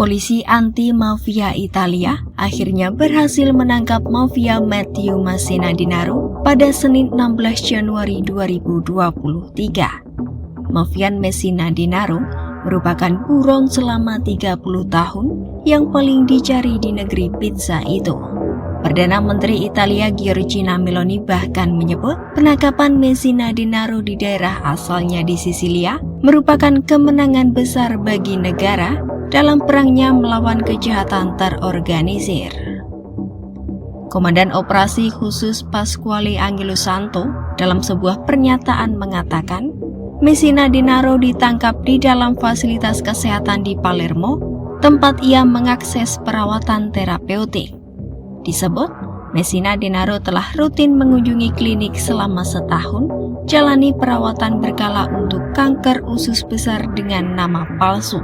Polisi anti-mafia Italia akhirnya berhasil menangkap mafia Matteo Messina Denaro pada Senin 16 Januari 2023. Mafia Messina Denaro merupakan buron selama 30 tahun yang paling dicari di negeri pizza itu. Perdana Menteri Italia Giorgia Meloni bahkan menyebut penangkapan Messina Denaro di daerah asalnya di Sisilia merupakan kemenangan besar bagi negara dalam perangnya melawan kejahatan terorganisir. Komandan Operasi Khusus Pasquale Angelo Santo dalam sebuah pernyataan mengatakan, Messina Denaro ditangkap di dalam fasilitas kesehatan di Palermo, tempat ia mengakses perawatan terapeutik. Disebut, Messina Denaro telah rutin mengunjungi klinik selama setahun, jalani perawatan berkala untuk kanker usus besar dengan nama palsu.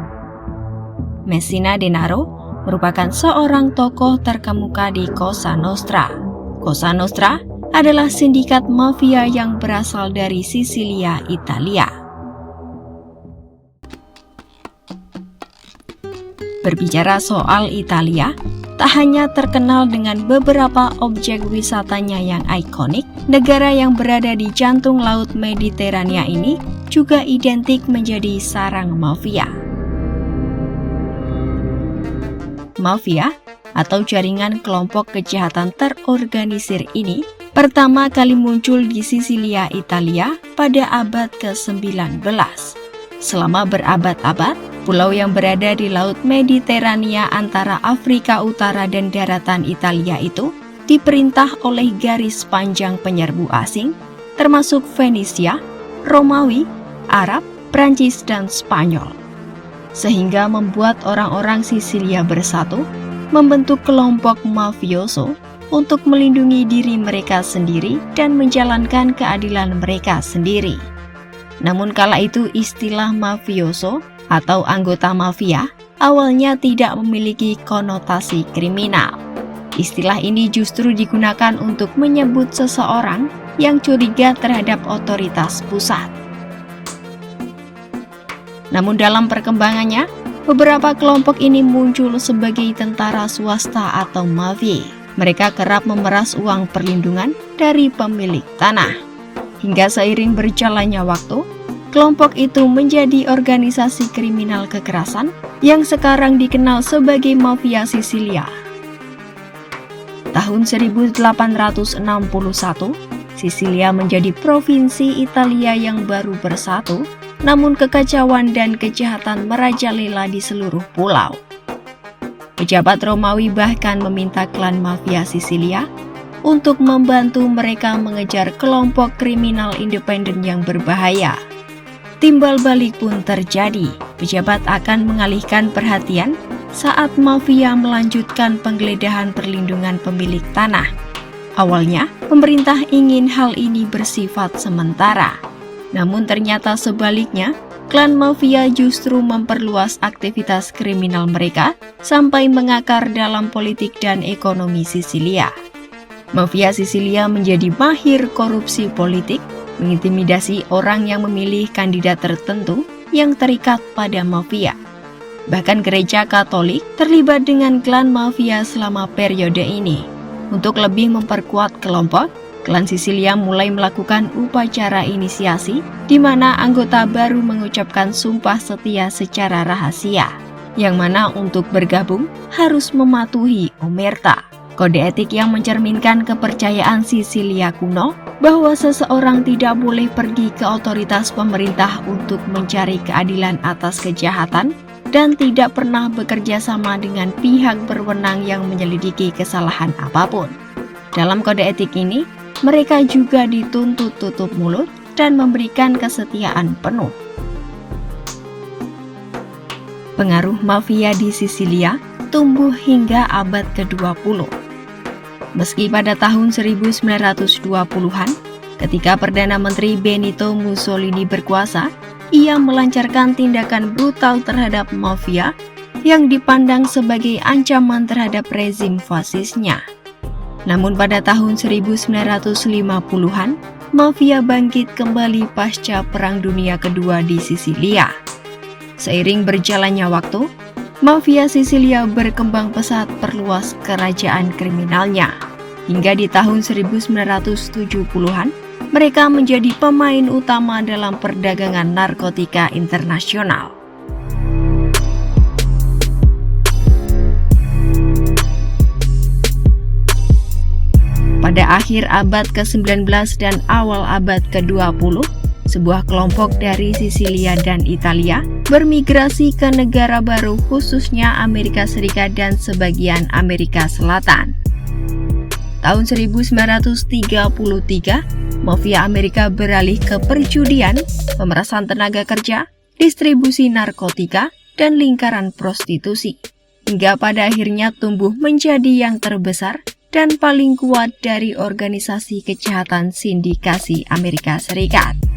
Messina Denaro merupakan seorang tokoh terkemuka di Cosa Nostra. Cosa Nostra adalah sindikat mafia yang berasal dari Sisilia, Italia. Berbicara soal Italia, tak hanya terkenal dengan beberapa objek wisatanya yang ikonik, negara yang berada di jantung Laut Mediterania ini juga identik menjadi sarang mafia. Mafia atau jaringan kelompok kejahatan terorganisir ini pertama kali muncul di Sisilia, Italia pada abad ke-19. Selama berabad-abad, pulau yang berada di Laut Mediterania antara Afrika Utara dan daratan Italia itu diperintah oleh garis panjang penyerbu asing, termasuk Fenisia, Romawi, Arab, Prancis, dan Spanyol. Sehingga membuat orang-orang Sisilia bersatu, membentuk kelompok mafioso untuk melindungi diri mereka sendiri dan menjalankan keadilan mereka sendiri. Namun kala itu istilah mafioso atau anggota mafia awalnya tidak memiliki konotasi kriminal. Istilah ini justru digunakan untuk menyebut seseorang yang curiga terhadap otoritas pusat. Namun dalam perkembangannya, beberapa kelompok ini muncul sebagai tentara swasta atau mafia. Mereka kerap memeras uang perlindungan dari pemilik tanah. Hingga seiring berjalannya waktu, kelompok itu menjadi organisasi kriminal kekerasan yang sekarang dikenal sebagai mafia Sisilia. Tahun 1861, Sisilia menjadi provinsi Italia yang baru bersatu, namun kekacauan dan kejahatan merajalela di seluruh pulau. Pejabat Romawi bahkan meminta klan mafia Sisilia untuk membantu mereka mengejar kelompok kriminal independen yang berbahaya. Timbal balik pun terjadi. Pejabat akan mengalihkan perhatian saat mafia melanjutkan penggeledahan perlindungan pemilik tanah. Awalnya, pemerintah ingin hal ini bersifat sementara. Namun ternyata sebaliknya, klan mafia justru memperluas aktivitas kriminal mereka sampai mengakar dalam politik dan ekonomi Sisilia. Mafia Sisilia menjadi mahir korupsi politik, mengintimidasi orang yang memilih kandidat tertentu yang terikat pada mafia. Bahkan gereja Katolik terlibat dengan klan mafia selama periode ini. Untuk lebih memperkuat kelompok, klan Sisilia mulai melakukan upacara inisiasi, di mana anggota baru mengucapkan sumpah setia secara rahasia, yang mana untuk bergabung harus mematuhi omerta, kode etik yang mencerminkan kepercayaan Sisilia kuno bahwa seseorang tidak boleh pergi ke otoritas pemerintah untuk mencari keadilan atas kejahatan dan tidak pernah bekerja sama dengan pihak berwenang yang menyelidiki kesalahan apapun. Dalam kode etik ini, mereka juga dituntut tutup mulut dan memberikan kesetiaan penuh. Pengaruh mafia di Sisilia tumbuh hingga abad ke-20. Meski pada tahun 1920-an, ketika Perdana Menteri Benito Mussolini berkuasa, ia melancarkan tindakan brutal terhadap mafia yang dipandang sebagai ancaman terhadap rezim fasisnya. Namun pada tahun 1950-an, mafia bangkit kembali pasca Perang Dunia Kedua di Sisilia. Seiring berjalannya waktu, Mafia Sisilia berkembang pesat perluas kerajaan kriminalnya. Hingga di tahun 1970-an, mereka menjadi pemain utama dalam perdagangan narkotika internasional. Pada akhir abad ke-19 dan awal abad ke-20, sebuah kelompok dari Sisilia dan Italia bermigrasi ke negara baru, khususnya Amerika Serikat dan sebagian Amerika Selatan. Tahun 1933, mafia Amerika beralih ke perjudian, pemerasan tenaga kerja, distribusi narkotika, dan lingkaran prostitusi, hingga pada akhirnya tumbuh menjadi yang terbesar dan paling kuat dari organisasi kejahatan sindikasi Amerika Serikat.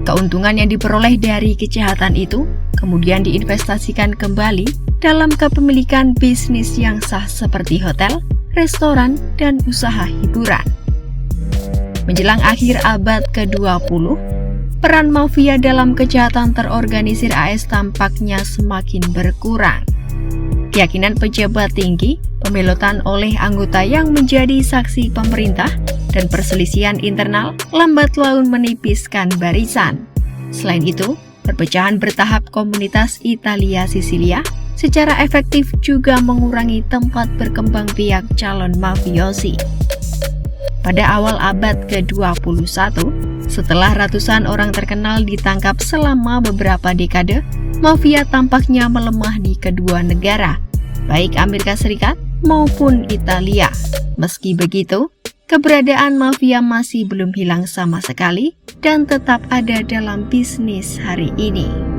Keuntungan yang diperoleh dari kejahatan itu kemudian diinvestasikan kembali dalam kepemilikan bisnis yang sah seperti hotel, restoran, dan usaha hiburan. Menjelang akhir abad ke-20, peran mafia dalam kejahatan terorganisir AS tampaknya semakin berkurang. Keyakinan pejabat tinggi, pembelotan oleh anggota yang menjadi saksi pemerintah, dan perselisihan internal lambat laun menipiskan barisan. Selain itu, perpecahan bertahap komunitas Italia Sisilia secara efektif juga mengurangi tempat berkembang biak calon mafiosi. Pada awal abad ke-21, setelah ratusan orang terkenal ditangkap selama beberapa dekade, mafia tampaknya melemah di kedua negara, baik Amerika Serikat maupun Italia. Meski begitu, keberadaan mafia masih belum hilang sama sekali dan tetap ada dalam bisnis hari ini.